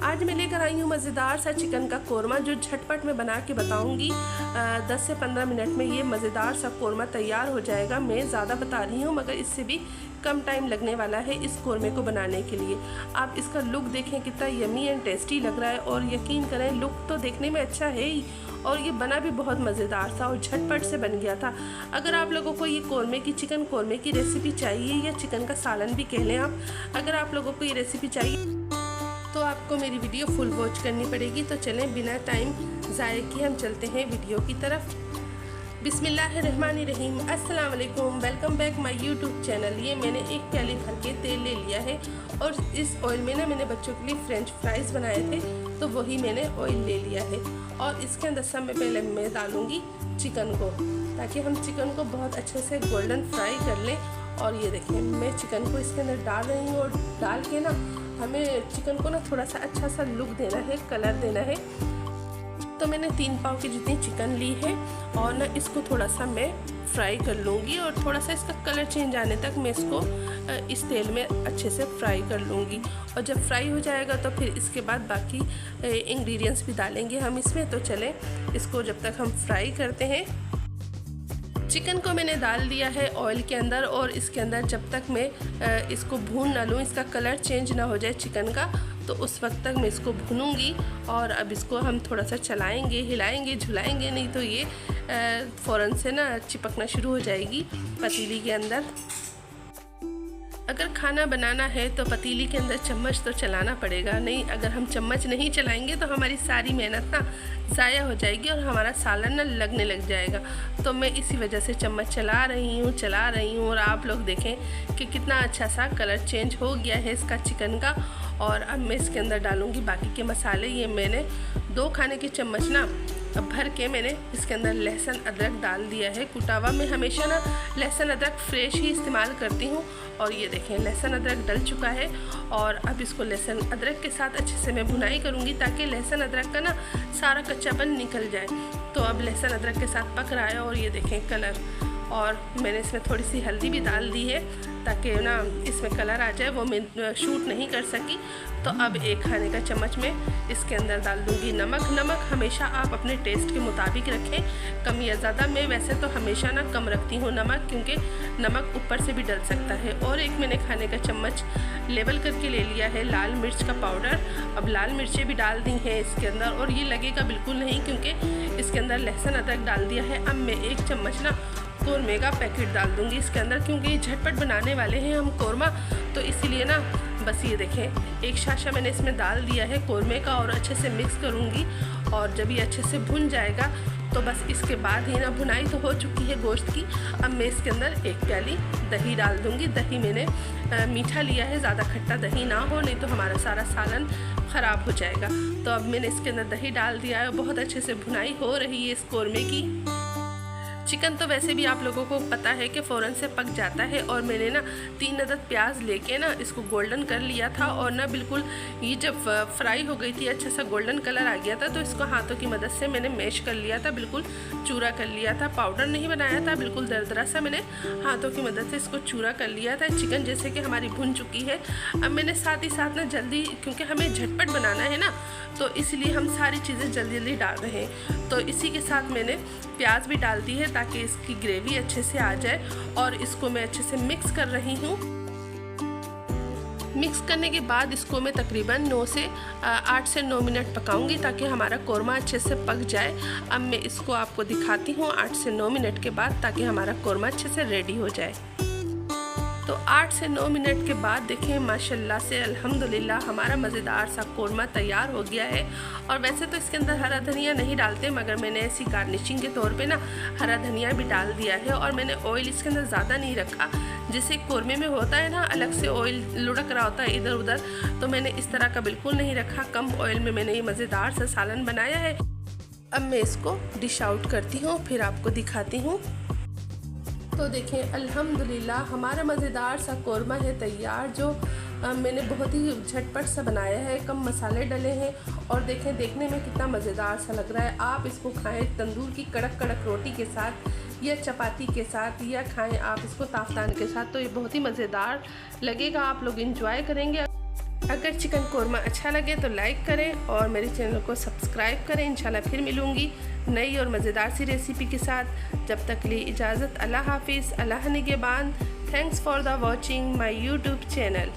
आज मैं लेकर आई हूँ मज़ेदार सा चिकन का कोरमा जो झटपट में बना के बताऊँगी। 10 से 15 मिनट में ये मज़ेदार सा कोरमा तैयार हो जाएगा। मैं ज़्यादा बता रही हूँ मगर इससे भी कम टाइम लगने वाला है इस कोरमे को बनाने के लिए। आप इसका लुक देखें कितना यमी एंड टेस्टी लग रहा है और यकीन करें लुक तो देखने में अच्छा है ही और ये बना भी बहुत मज़ेदार था और झटपट से बन गया था। अगर आप लोगों को ये कोरमे की चिकन कोरमे की रेसिपी चाहिए या चिकन का सालन भी कह लें आप, अगर आप लोगों को ये रेसिपी चाहिए तो आपको मेरी वीडियो फुल वॉच करनी पड़ेगी। तो चलें बिना टाइम ज़ाये किए हम चलते हैं वीडियो की तरफ। बिस्मिल्लाहिर्रहमानिर्रहीम, अस्सलाम वालेकुम, welcome back my YouTube channel. ये मैंने एक प्याली भर के तेल ले लिया है और इस ऑयल में ना मैंने बच्चों के लिए फ्रेंच फ्राइज़ बनाए थे तो वही मैंने ऑयल ले लिया है। और इसके अंदर सब में पहले मैं डालूँगी चिकन को, ताकि हम चिकन को बहुत अच्छे से गोल्डन फ्राई कर लें। और ये देखें मैं चिकन को इसके अंदर डाल रही हूँ और डाल के ना हमें चिकन को ना थोड़ा सा अच्छा सा लुक देना है, कलर देना है। तो मैंने 3 पाव की जितनी चिकन ली है और ना इसको थोड़ा सा मैं फ्राई कर लूँगी और थोड़ा सा इसका कलर चेंज आने तक मैं इसको इस तेल में अच्छे से फ्राई कर लूँगी। और जब फ्राई हो जाएगा तो फिर इसके बाद बाकी इंग्रेडिएंट्स भी डालेंगे हम इसमें। तो चलें इसको जब तक हम फ्राई करते हैं। चिकन को मैंने डाल दिया है ऑयल के अंदर और इसके अंदर जब तक मैं इसको भून ना लूँ, इसका कलर चेंज ना हो जाए चिकन का, तो उस वक्त तक मैं इसको भूनूंगी। और अब इसको हम थोड़ा सा चलाएंगे, हिलाएंगे, झुलाएंगे, नहीं तो ये फ़ौरन से ना चिपकना शुरू हो जाएगी पतीली के अंदर। अगर खाना बनाना है तो पतीली के अंदर चम्मच तो चलाना पड़ेगा, नहीं अगर हम चम्मच नहीं चलाएंगे तो हमारी सारी मेहनत ना ज़ाया हो जाएगी और हमारा सालन ना लगने लग जाएगा। तो मैं इसी वजह से चम्मच चला रही हूँ और आप लोग देखें कि कितना अच्छा सा कलर चेंज हो गया है इसका चिकन का। और अब मैं इसके अंदर डालूँगी बाकी के मसाले। ये मैंने 2 खाने की चम्मच ना भर के मैंने इसके अंदर लहसुन अदरक डाल दिया है कुटा हुआ। मैं हमेशा ना लहसुन अदरक फ्रेश ही इस्तेमाल करती हूँ। और ये देखें लहसुन अदरक डल चुका है और अब इसको लहसुन अदरक के साथ अच्छे से मैं भुनाई करूँगी ताकि लहसुन अदरक का ना सारा कच्चापन निकल जाए। तो अब लहसुन अदरक के साथ पक रहा है और ये देखें कलर। और मैंने इसमें थोड़ी सी हल्दी भी डाल दी है ताकि ना इसमें कलर आ जाए, वो मैं शूट नहीं कर सकी। तो अब 1 खाने का चम्मच में इसके अंदर डाल दूँगी नमक हमेशा आप अपने टेस्ट के मुताबिक रखें, कम या ज़्यादा। मैं वैसे तो हमेशा ना कम रखती हूँ नमक, क्योंकि नमक ऊपर से भी डल सकता है। और 1 मैंने खाने का चम्मच लेवल करके ले लिया है लाल मिर्च का पाउडर। अब लाल मिर्चें भी डाल दी हैं इसके अंदर और ये लगेगा बिल्कुल नहीं, क्योंकि इसके अंदर लहसुन अदरक डाल दिया है। अब मैं 1 चम्मच ना कोरमे का पैकेट डाल दूँगी इसके अंदर, क्योंकि ये झटपट बनाने वाले हैं हम कोरमा, तो इसीलिए ना बस ये देखें 1 शाशा मैंने इसमें डाल दिया है कोरमे का और अच्छे से मिक्स करूँगी। और जब ये अच्छे से भुन जाएगा तो बस इसके बाद ही ना भुनाई तो हो चुकी है गोश्त की। अब मैं इसके अंदर 1 प्याली दही डाल दूँगी। दही मैंने मीठा लिया है, ज़्यादा खट्टा दही ना हो, नहीं तो हमारा सारा सालन ख़राब हो जाएगा। तो अब मैंने इसके अंदर दही डाल दिया है और बहुत अच्छे से भुनाई हो रही है इस कोरमे की। चिकन तो वैसे भी आप लोगों को पता है कि फ़ौरन से पक जाता है। और मैंने ना 3 अदद प्याज लेके ना इसको गोल्डन कर लिया था और ना बिल्कुल ये जब फ्राई हो गई थी अच्छा सा गोल्डन कलर आ गया था, तो इसको हाथों की मदद से मैंने मैश कर लिया था, बिल्कुल चूरा कर लिया था। पाउडर नहीं बनाया था, बिल्कुल दरदरा सा मैंने हाथों की मदद से इसको चूरा कर लिया था। चिकन जैसे कि हमारी भुन चुकी है। अब मैंने साथ ही साथ ना जल्दी, क्योंकि हमें झटपट बनाना है ना, तो इसलिए हम सारी चीज़ें जल्दी जल्दी डाल रहे हैं। तो इसी के साथ मैंने प्याज भी डाल दी है ताकि इसकी ग्रेवी अच्छे से आ जाए। और इसको मैं अच्छे से मिक्स कर रही हूँ। मिक्स करने के बाद इसको मैं तकरीबन 8 से 9 मिनट पकाऊंगी ताकि हमारा कोरमा अच्छे से पक जाए। अब मैं इसको आपको दिखाती हूँ 8 से 9 मिनट के बाद, ताकि हमारा कोरमा अच्छे से रेडी हो जाए। तो 8 से 9 मिनट के बाद देखें माशाल्लाह से अल्हम्दुलिल्लाह हमारा मज़ेदार सा कोरमा तैयार हो गया है। और वैसे तो इसके अंदर हरा धनिया नहीं डालते, मगर मैंने ऐसी गार्निशिंग के तौर पे ना हरा धनिया भी डाल दिया है। और मैंने ऑयल इसके अंदर ज़्यादा नहीं रखा, जैसे कोरमे में होता है ना अलग से ऑयल लुढ़क रहा होता है इधर उधर, तो मैंने इस तरह का बिल्कुल नहीं रखा। कम ऑयल में मैंने ये मज़ेदार सा सालन बनाया है। अब मैं इसको डिश आउट करती हूँ, फिर आपको दिखाती हूँ। तो देखें अल्हम्दुलिल्लाह हमारा मज़ेदार सा कोरमा है तैयार, जो मैंने बहुत ही झटपट सा बनाया है, कम मसाले डले हैं। और देखें देखने में कितना मज़ेदार सा लग रहा है। आप इसको खाएं तंदूर की कड़क कड़क रोटी के साथ या चपाती के साथ, या खाएं आप इसको ताफ्तान के साथ, तो ये बहुत ही मज़ेदार लगेगा। आप लोग इंजॉय करेंगे। अगर चिकन कोरमा अच्छा लगे तो लाइक करें और मेरे चैनल को सब्सक्राइब करें। इंशाल्लाह फिर मिलूँगी नई और मज़ेदार सी रेसिपी के साथ। जब तक लिए इजाज़त, अल्लाह हाफिज़, अल्लाह निगहबान। Thanks for the watching my YouTube channel.